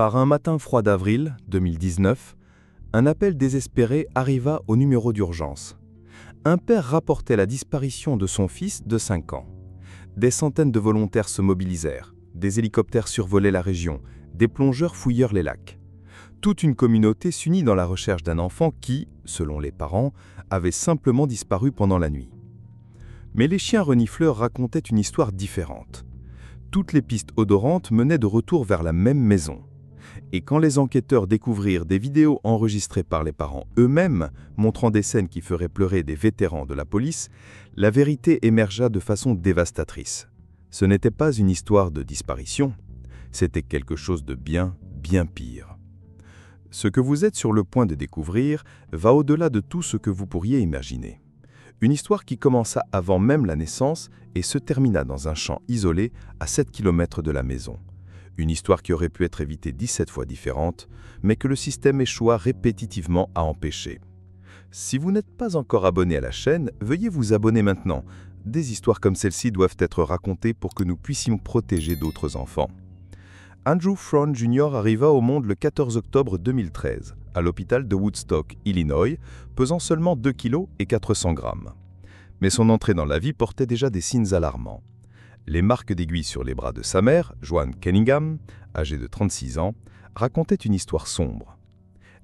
Par un matin froid d'avril 2019, un appel désespéré arriva au numéro d'urgence. Un père rapportait la disparition de son fils de 5 ans. Des centaines de volontaires se mobilisèrent, des hélicoptères survolaient la région, des plongeurs fouillèrent les lacs. Toute une communauté s'unit dans la recherche d'un enfant qui, selon les parents, avait simplement disparu pendant la nuit. Mais les chiens renifleurs racontaient une histoire différente. Toutes les pistes odorantes menaient de retour vers la même maison. Et quand les enquêteurs découvrirent des vidéos enregistrées par les parents eux-mêmes, montrant des scènes qui feraient pleurer des vétérans de la police, la vérité émergea de façon dévastatrice. Ce n'était pas une histoire de disparition, c'était quelque chose de bien pire. Ce que vous êtes sur le point de découvrir va au-delà de tout ce que vous pourriez imaginer. Une histoire qui commença avant même la naissance et se termina dans un champ isolé à 7 km de la maison. Une histoire qui aurait pu être évitée 17 fois différente, mais que le système échoua répétitivement à empêcher. Si vous n'êtes pas encore abonné à la chaîne, veuillez vous abonner maintenant. Des histoires comme celle-ci doivent être racontées pour que nous puissions protéger d'autres enfants. Andrew Fraun Jr. arriva au monde le 14 octobre 2013, à l'hôpital de Woodstock, Illinois, pesant seulement 2 kg et 400 grammes. Mais son entrée dans la vie portait déjà des signes alarmants. Les marques d'aiguilles sur les bras de sa mère, Joanne Cunningham, âgée de 36 ans, racontaient une histoire sombre.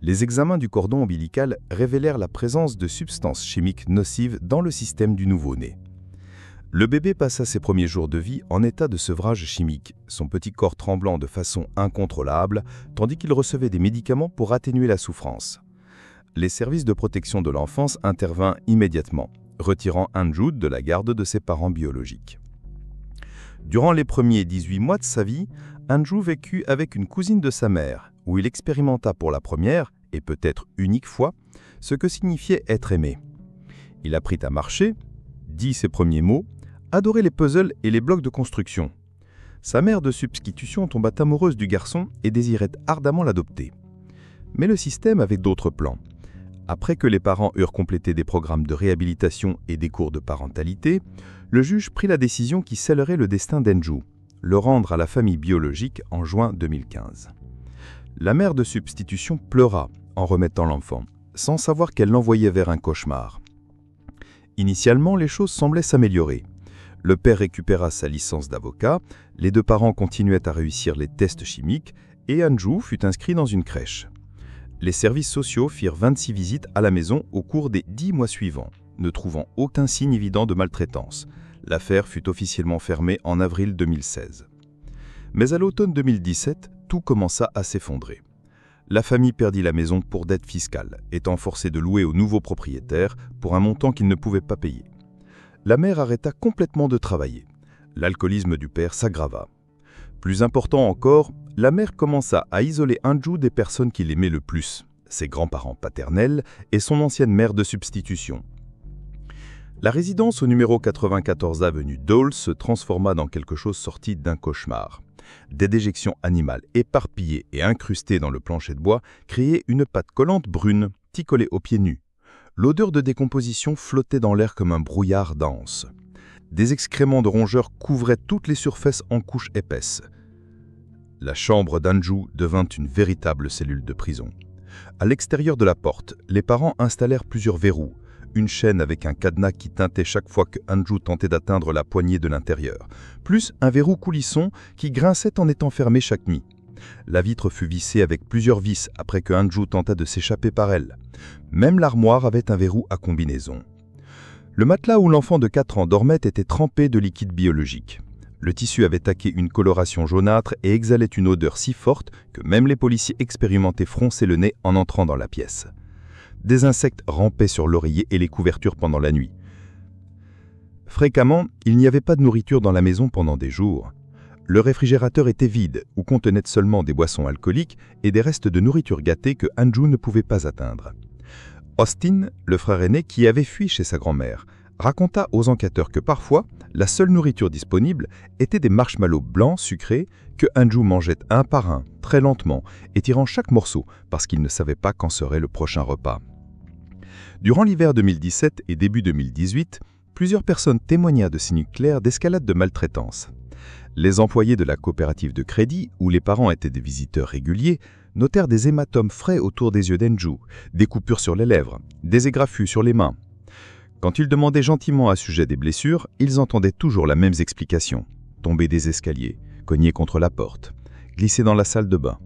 Les examens du cordon ombilical révélèrent la présence de substances chimiques nocives dans le système du nouveau-né. Le bébé passa ses premiers jours de vie en état de sevrage chimique, son petit corps tremblant de façon incontrôlable, tandis qu'il recevait des médicaments pour atténuer la souffrance. Les services de protection de l'enfance intervinrent immédiatement, retirant Andrew de la garde de ses parents biologiques. Durant les premiers 18 mois de sa vie, Andrew vécut avec une cousine de sa mère, où il expérimenta pour la première, et peut-être unique fois, ce que signifiait être aimé. Il apprit à marcher, dit ses premiers mots, adorait les puzzles et les blocs de construction. Sa mère de substitution tomba amoureuse du garçon et désirait ardemment l'adopter. Mais le système avait d'autres plans. Après que les parents eurent complété des programmes de réhabilitation et des cours de parentalité, le juge prit la décision qui scellerait le destin d'Andrew, le rendre à la famille biologique en juin 2015. La mère de substitution pleura en remettant l'enfant, sans savoir qu'elle l'envoyait vers un cauchemar. Initialement, les choses semblaient s'améliorer. Le père récupéra sa licence d'avocat, les deux parents continuaient à réussir les tests chimiques et Andrew fut inscrit dans une crèche. Les services sociaux firent 26 visites à la maison au cours des 10 mois suivants, ne trouvant aucun signe évident de maltraitance. L'affaire fut officiellement fermée en avril 2016. Mais à l'automne 2017, tout commença à s'effondrer. La famille perdit la maison pour dette fiscale, étant forcée de louer au nouveau propriétaire pour un montant qu'il ne pouvait pas payer. La mère arrêta complètement de travailler. L'alcoolisme du père s'aggrava. Plus important encore, la mère commença à isoler Andrew des personnes qu'il aimait le plus, ses grands-parents paternels et son ancienne mère de substitution. La résidence au numéro 94 avenue Dole se transforma dans quelque chose sorti d'un cauchemar. Des déjections animales éparpillées et incrustées dans le plancher de bois créaient une pâte collante brune qui collait aux pieds nus. L'odeur de décomposition flottait dans l'air comme un brouillard dense. Des excréments de rongeurs couvraient toutes les surfaces en couches épaisses. La chambre d'Andrew devint une véritable cellule de prison. À l'extérieur de la porte, les parents installèrent plusieurs verrous, une chaîne avec un cadenas qui tintait chaque fois que Andrew tentait d'atteindre la poignée de l'intérieur, plus un verrou coulisson qui grinçait en étant fermé chaque nuit. La vitre fut vissée avec plusieurs vis après que Andrew tenta de s'échapper par elle. Même l'armoire avait un verrou à combinaison. Le matelas où l'enfant de 4 ans dormait était trempé de liquide biologique. Le tissu avait taqué une coloration jaunâtre et exhalait une odeur si forte que même les policiers expérimentés fronçaient le nez en entrant dans la pièce. Des insectes rampaient sur l'oreiller et les couvertures pendant la nuit. Fréquemment, il n'y avait pas de nourriture dans la maison pendant des jours. Le réfrigérateur était vide ou contenait seulement des boissons alcooliques et des restes de nourriture gâtée que Andrew ne pouvait pas atteindre. Austin, le frère aîné qui avait fui chez sa grand-mère, raconta aux enquêteurs que parfois, la seule nourriture disponible était des marshmallows blancs sucrés que Andrew mangeait un par un, très lentement, étirant chaque morceau parce qu'il ne savait pas quand serait le prochain repas. Durant l'hiver 2017 et début 2018, plusieurs personnes témoignèrent de signes clairs d'escalade de maltraitance. Les employés de la coopérative de crédit, où les parents étaient des visiteurs réguliers, notèrent des hématomes frais autour des yeux d'Andrew, des coupures sur les lèvres, des égraffures sur les mains. Quand ils demandaient gentiment à sujet des blessures, ils entendaient toujours la même explication. Tomber des escaliers, cogner contre la porte, glisser dans la salle de bain.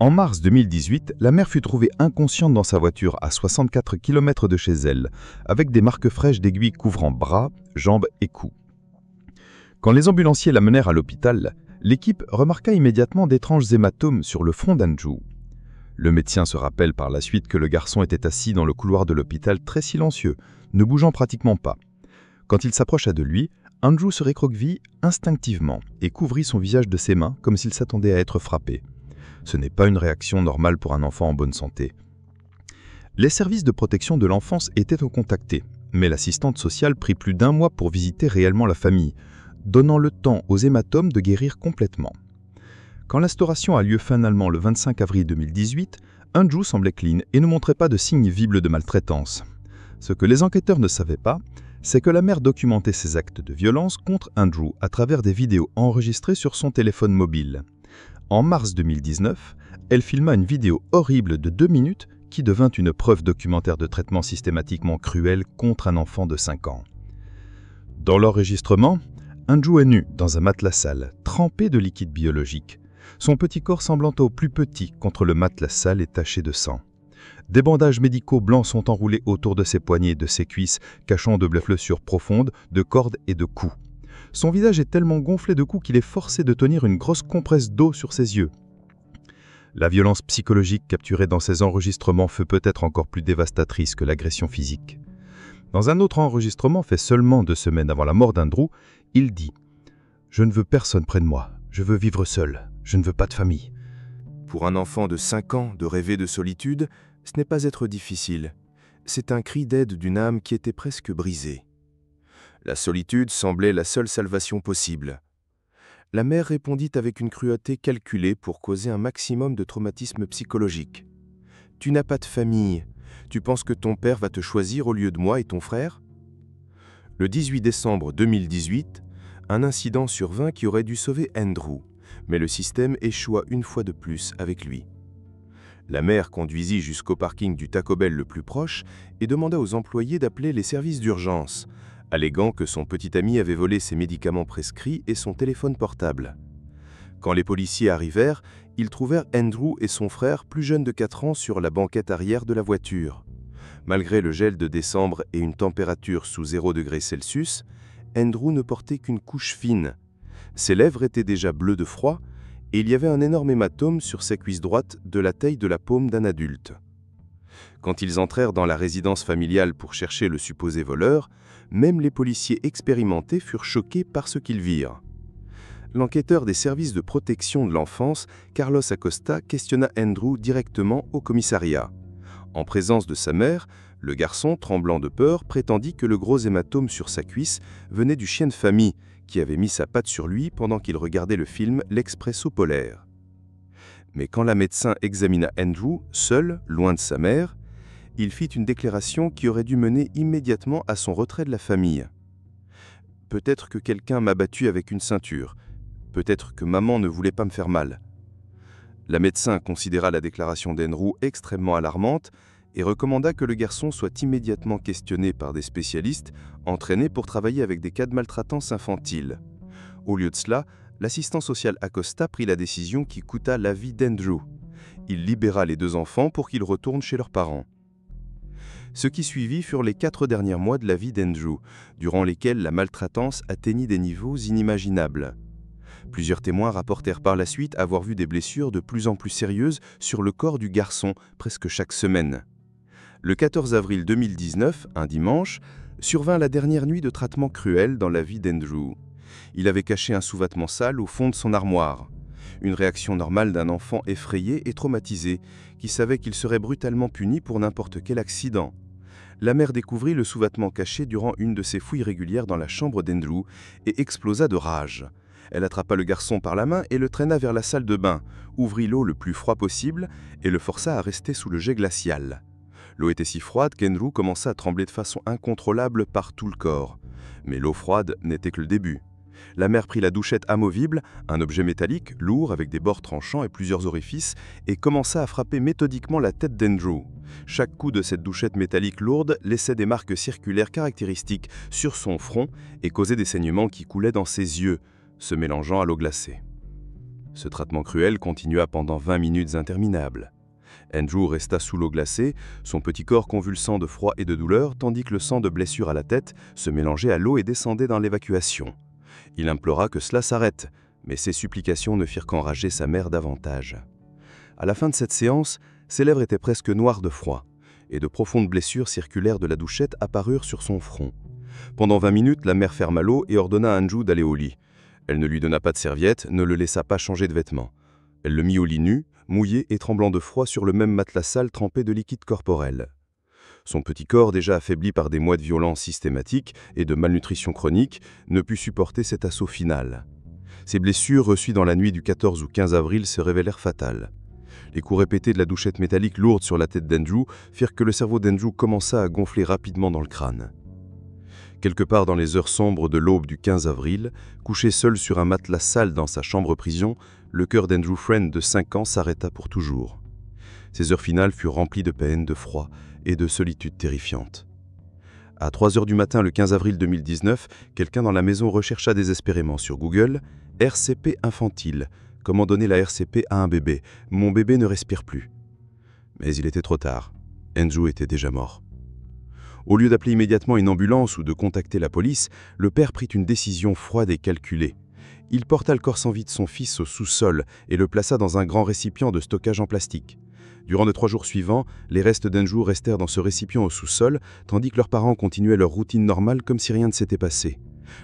En mars 2018, la mère fut trouvée inconsciente dans sa voiture à 64 km de chez elle, avec des marques fraîches d'aiguilles couvrant bras, jambes et cou. Quand les ambulanciers la menèrent à l'hôpital, l'équipe remarqua immédiatement d'étranges hématomes sur le front d'Andrew. Le médecin se rappelle par la suite que le garçon était assis dans le couloir de l'hôpital très silencieux, ne bougeant pratiquement pas. Quand il s'approcha de lui, Andrew se récroquevit instinctivement et couvrit son visage de ses mains comme s'il s'attendait à être frappé. Ce n'est pas une réaction normale pour un enfant en bonne santé. Les services de protection de l'enfance étaient contactés, mais l'assistante sociale prit plus d'1 mois pour visiter réellement la famille, donnant le temps aux hématomes de guérir complètement. Quand l'instauration a lieu finalement le 25 avril 2018, Andrew semblait clean et ne montrait pas de signes visibles de maltraitance. Ce que les enquêteurs ne savaient pas, c'est que la mère documentait ses actes de violence contre Andrew à travers des vidéos enregistrées sur son téléphone mobile. En mars 2019, elle filma une vidéo horrible de 2 minutes qui devint une preuve documentaire de traitement systématiquement cruel contre un enfant de 5 ans. Dans l'enregistrement, Andrew est nu dans un matelas sale, trempé de liquide biologique, son petit corps semblant au plus petit contre le matelas sale et taché de sang. Des bandages médicaux blancs sont enroulés autour de ses poignets et de ses cuisses, cachant de blessures profondes, de cordes et de coups. Son visage est tellement gonflé de coups qu'il est forcé de tenir une grosse compresse d'eau sur ses yeux. La violence psychologique capturée dans ces enregistrements fut peut-être encore plus dévastatrice que l'agression physique. Dans un autre enregistrement fait seulement 2 semaines avant la mort d'Andrew, il dit « Je ne veux personne près de moi, je veux vivre seul, je ne veux pas de famille. » Pour un enfant de 5 ans de rêver de solitude, ce n'est pas être difficile. C'est un cri d'aide d'une âme qui était presque brisée. La solitude semblait la seule salvation possible. La mère répondit avec une cruauté calculée pour causer un maximum de traumatisme psychologique. « Tu n'as pas de famille. Tu penses que ton père va te choisir au lieu de moi et ton frère ?» Le 18 décembre 2018, un incident survint qui aurait dû sauver Andrew, mais le système échoua une fois de plus avec lui. La mère conduisit jusqu'au parking du Taco Bell le plus proche et demanda aux employés d'appeler les services d'urgence, alléguant que son petit ami avait volé ses médicaments prescrits et son téléphone portable. Quand les policiers arrivèrent, ils trouvèrent Andrew et son frère plus jeunes de 4 ans sur la banquette arrière de la voiture. Malgré le gel de décembre et une température sous 0 degré Celsius, Andrew ne portait qu'une couche fine. Ses lèvres étaient déjà bleues de froid et il y avait un énorme hématome sur sa cuisse droite de la taille de la paume d'un adulte. Quand ils entrèrent dans la résidence familiale pour chercher le supposé voleur, même les policiers expérimentés furent choqués par ce qu'ils virent. L'enquêteur des services de protection de l'enfance, Carlos Acosta, questionna Andrew directement au commissariat. En présence de sa mère, le garçon, tremblant de peur, prétendit que le gros hématome sur sa cuisse venait du chien de famille qui avait mis sa patte sur lui pendant qu'il regardait le film L'Expresso polaire. Mais quand la médecin examina Andrew, seul, loin de sa mère, il fit une déclaration qui aurait dû mener immédiatement à son retrait de la famille. « Peut-être que quelqu'un m'a battu avec une ceinture. Peut-être que maman ne voulait pas me faire mal. » La médecin considéra la déclaration d'Andrew extrêmement alarmante et recommanda que le garçon soit immédiatement questionné par des spécialistes entraînés pour travailler avec des cas de maltraitance infantile. Au lieu de cela, l'assistant social Acosta prit la décision qui coûta la vie d'Andrew. Il libéra les 2 enfants pour qu'ils retournent chez leurs parents. Ce qui suivit furent les 4 derniers mois de la vie d'Andrew, durant lesquels la maltraitance atteignit des niveaux inimaginables. Plusieurs témoins rapportèrent par la suite avoir vu des blessures de plus en plus sérieuses sur le corps du garçon presque chaque semaine. Le 14 avril 2019, un dimanche, survint la dernière nuit de traitement cruel dans la vie d'Andrew. Il avait caché un sous-vêtement sale au fond de son armoire. Une réaction normale d'un enfant effrayé et traumatisé, qui savait qu'il serait brutalement puni pour n'importe quel accident. La mère découvrit le sous-vêtement caché durant une de ses fouilles régulières dans la chambre d'Andrew et explosa de rage. Elle attrapa le garçon par la main et le traîna vers la salle de bain, ouvrit l'eau le plus froid possible et le força à rester sous le jet glacial. L'eau était si froide qu'Andrew commença à trembler de façon incontrôlable par tout le corps. Mais l'eau froide n'était que le début. La mère prit la douchette amovible, un objet métallique, lourd, avec des bords tranchants et plusieurs orifices, et commença à frapper méthodiquement la tête d'Andrew. Chaque coup de cette douchette métallique lourde laissait des marques circulaires caractéristiques sur son front et causait des saignements qui coulaient dans ses yeux, se mélangeant à l'eau glacée. Ce traitement cruel continua pendant 20 minutes interminables. Andrew resta sous l'eau glacée, son petit corps convulsant de froid et de douleur, tandis que le sang de blessure à la tête se mélangeait à l'eau et descendait dans l'évacuation. Il implora que cela s'arrête, mais ses supplications ne firent qu'enrager sa mère davantage. À la fin de cette séance, ses lèvres étaient presque noires de froid, et de profondes blessures circulaires de la douchette apparurent sur son front. Pendant 20 minutes, la mère ferma l'eau et ordonna à Andrew d'aller au lit. Elle ne lui donna pas de serviette, ne le laissa pas changer de vêtements. Elle le mit au lit nu, mouillé et tremblant de froid sur le même matelas sale trempé de liquide corporel. Son petit corps, déjà affaibli par des mois de violence systématiques et de malnutrition chronique, ne put supporter cet assaut final. Ses blessures reçues dans la nuit du 14 ou 15 avril se révélèrent fatales. Les coups répétés de la douchette métallique lourde sur la tête d'Andrew firent que le cerveau d'Andrew commença à gonfler rapidement dans le crâne. Quelque part dans les heures sombres de l'aube du 15 avril, couché seul sur un matelas sale dans sa chambre-prison, le cœur d'Andrew Friend de 5 ans s'arrêta pour toujours. Ces heures finales furent remplies de peine, de froid et de solitude terrifiante. À 3 heures du matin le 15 avril 2019, quelqu'un dans la maison rechercha désespérément sur Google « RCP infantile ». Comment donner la RCP à un bébé? Mon bébé ne respire plus. Mais il était trop tard. Andrew était déjà mort. Au lieu d'appeler immédiatement une ambulance ou de contacter la police, le père prit une décision froide et calculée. Il porta le corps sans vie de son fils au sous-sol et le plaça dans un grand récipient de stockage en plastique. Durant les 3 jours suivants, les restes d'Andrew restèrent dans ce récipient au sous-sol, tandis que leurs parents continuaient leur routine normale comme si rien ne s'était passé.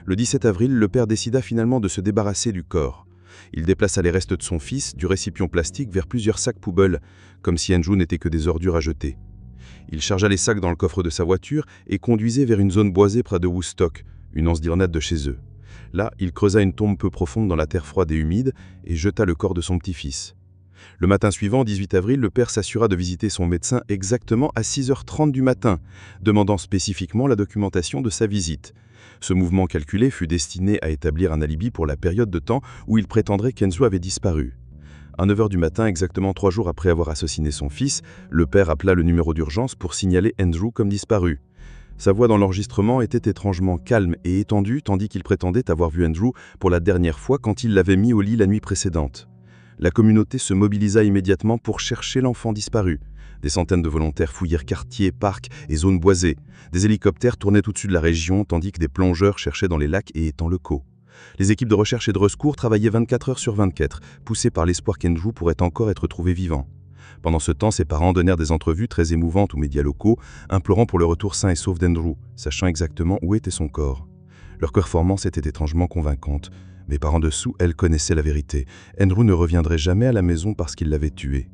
Le 17 avril, le père décida finalement de se débarrasser du corps. Il déplaça les restes de son fils du récipient plastique vers plusieurs sacs poubelles, comme si Andrew n'était que des ordures à jeter. Il chargea les sacs dans le coffre de sa voiture et conduisit vers une zone boisée près de Woodstock, une once-dirnade de chez eux. Là, il creusa une tombe peu profonde dans la terre froide et humide et jeta le corps de son petit-fils. Le matin suivant, 18 avril, le père s'assura de visiter son médecin exactement à 6h30 du matin, demandant spécifiquement la documentation de sa visite. Ce mouvement calculé fut destiné à établir un alibi pour la période de temps où il prétendrait qu'Andrew avait disparu. À 9h du matin, exactement 3 jours après avoir assassiné son fils, le père appela le numéro d'urgence pour signaler Andrew comme disparu. Sa voix dans l'enregistrement était étrangement calme et étendue, tandis qu'il prétendait avoir vu Andrew pour la dernière fois quand il l'avait mis au lit la nuit précédente. La communauté se mobilisa immédiatement pour chercher l'enfant disparu. Des centaines de volontaires fouillèrent quartiers, parcs et zones boisées. Des hélicoptères tournaient au-dessus de la région, tandis que des plongeurs cherchaient dans les lacs et étangs locaux. Les équipes de recherche et de secours travaillaient 24 heures sur 24, poussées par l'espoir qu'Andrew pourrait encore être trouvé vivant. Pendant ce temps, ses parents donnèrent des entrevues très émouvantes aux médias locaux, implorant pour le retour sain et sauf d'Andrew, sachant exactement où était son corps. Leur performance était étrangement convaincante, mais par en dessous, elles connaissaient la vérité. Andrew ne reviendrait jamais à la maison parce qu'il l'avait tué.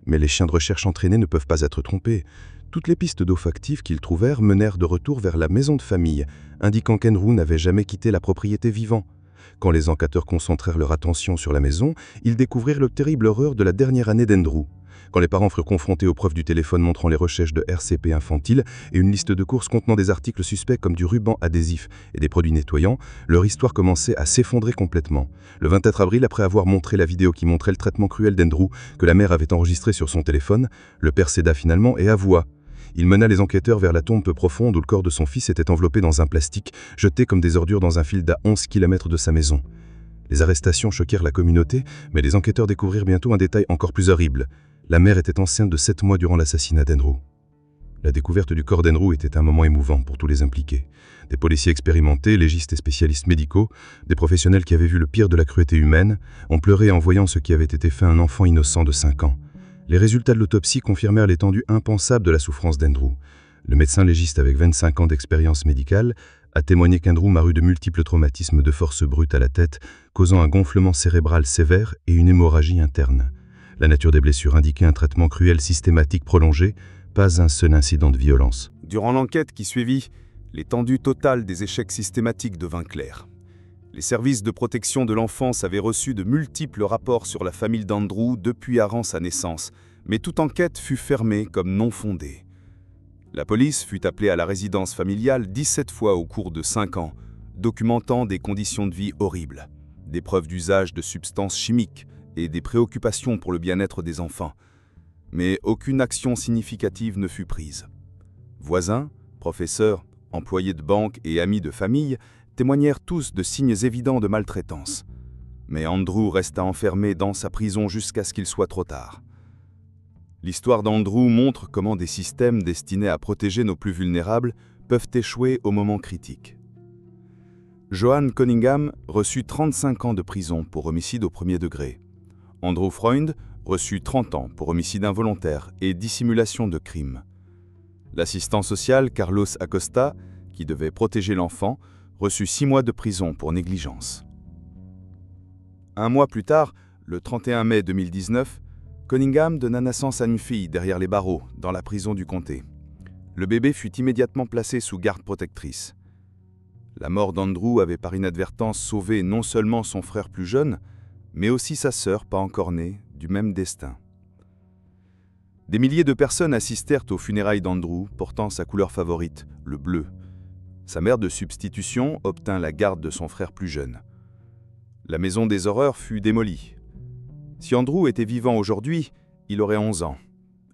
Mais les chiens de recherche entraînés ne peuvent pas être trompés. Toutes les pistes d'olfactifs qu'ils trouvèrent menèrent de retour vers la maison de famille, indiquant qu'Andrew n'avait jamais quitté la propriété vivant. Quand les enquêteurs concentrèrent leur attention sur la maison, ils découvrirent le terrible horreur de la dernière année d'Andrew. Quand les parents furent confrontés aux preuves du téléphone montrant les recherches de RCP infantile et une liste de courses contenant des articles suspects comme du ruban adhésif et des produits nettoyants, leur histoire commençait à s'effondrer complètement. Le 24 avril, après avoir montré la vidéo qui montrait le traitement cruel d'Andrew que la mère avait enregistré sur son téléphone, le père céda finalement et avoua. Il mena les enquêteurs vers la tombe peu profonde où le corps de son fils était enveloppé dans un plastique, jeté comme des ordures dans un field à 11 km de sa maison. Les arrestations choquèrent la communauté, mais les enquêteurs découvrirent bientôt un détail encore plus horrible. La mère était enceinte de 7 mois durant l'assassinat d'Andrew. La découverte du corps d'Andrew était un moment émouvant pour tous les impliqués. Des policiers expérimentés, légistes et spécialistes médicaux, des professionnels qui avaient vu le pire de la cruauté humaine, ont pleuré en voyant ce qui avait été fait à un enfant innocent de 5 ans. Les résultats de l'autopsie confirmèrent l'étendue impensable de la souffrance d'Andrew. Le médecin légiste avec 25 ans d'expérience médicale a témoigné qu'Andrew mourut de multiples traumatismes de force brute à la tête, causant un gonflement cérébral sévère et une hémorragie interne. La nature des blessures indiquait un traitement cruel systématique prolongé, pas un seul incident de violence. Durant l'enquête qui suivit, l'étendue totale des échecs systématiques devint claire. Les services de protection de l'enfance avaient reçu de multiples rapports sur la famille d'Andrew depuis avant sa naissance, mais toute enquête fut fermée comme non fondée. La police fut appelée à la résidence familiale 17 fois au cours de 5 ans, documentant des conditions de vie horribles, des preuves d'usage de substances chimiques et des préoccupations pour le bien-être des enfants. Mais aucune action significative ne fut prise. Voisins, professeurs, employés de banque et amis de famille témoignèrent tous de signes évidents de maltraitance. Mais Andrew resta enfermé dans sa prison jusqu'à ce qu'il soit trop tard. L'histoire d'Andrew montre comment des systèmes destinés à protéger nos plus vulnérables peuvent échouer au moment critique. Joan Cunningham reçut 35 ans de prison pour homicide au premier degré. Andrew Freund reçut 30 ans pour homicide involontaire et dissimulation de crime. L'assistant social Carlos Acosta, qui devait protéger l'enfant, reçut 6 mois de prison pour négligence. Un mois plus tard, le 31 mai 2019, Cunningham donna naissance à une fille derrière les barreaux, dans la prison du comté. Le bébé fut immédiatement placé sous garde protectrice. La mort d'Andrew avait par inadvertance sauvé non seulement son frère plus jeune, mais aussi sa sœur pas encore née, du même destin. Des milliers de personnes assistèrent aux funérailles d'Andrew, portant sa couleur favorite, le bleu. Sa mère de substitution obtint la garde de son frère plus jeune. La maison des horreurs fut démolie. Si Andrew était vivant aujourd'hui, il aurait 11 ans.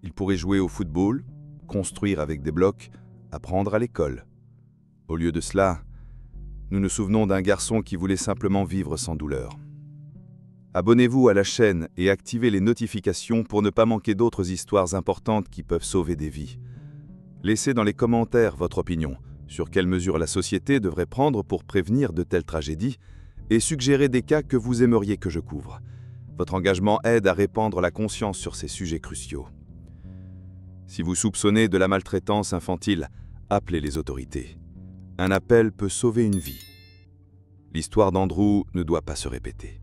Il pourrait jouer au football, construire avec des blocs, apprendre à l'école. Au lieu de cela, nous nous souvenons d'un garçon qui voulait simplement vivre sans douleur. Abonnez-vous à la chaîne et activez les notifications pour ne pas manquer d'autres histoires importantes qui peuvent sauver des vies. Laissez dans les commentaires votre opinion sur quelles mesures la société devrait prendre pour prévenir de telles tragédies et suggérez des cas que vous aimeriez que je couvre. Votre engagement aide à répandre la conscience sur ces sujets cruciaux. Si vous soupçonnez de la maltraitance infantile, appelez les autorités. Un appel peut sauver une vie. L'histoire d'Andrew ne doit pas se répéter.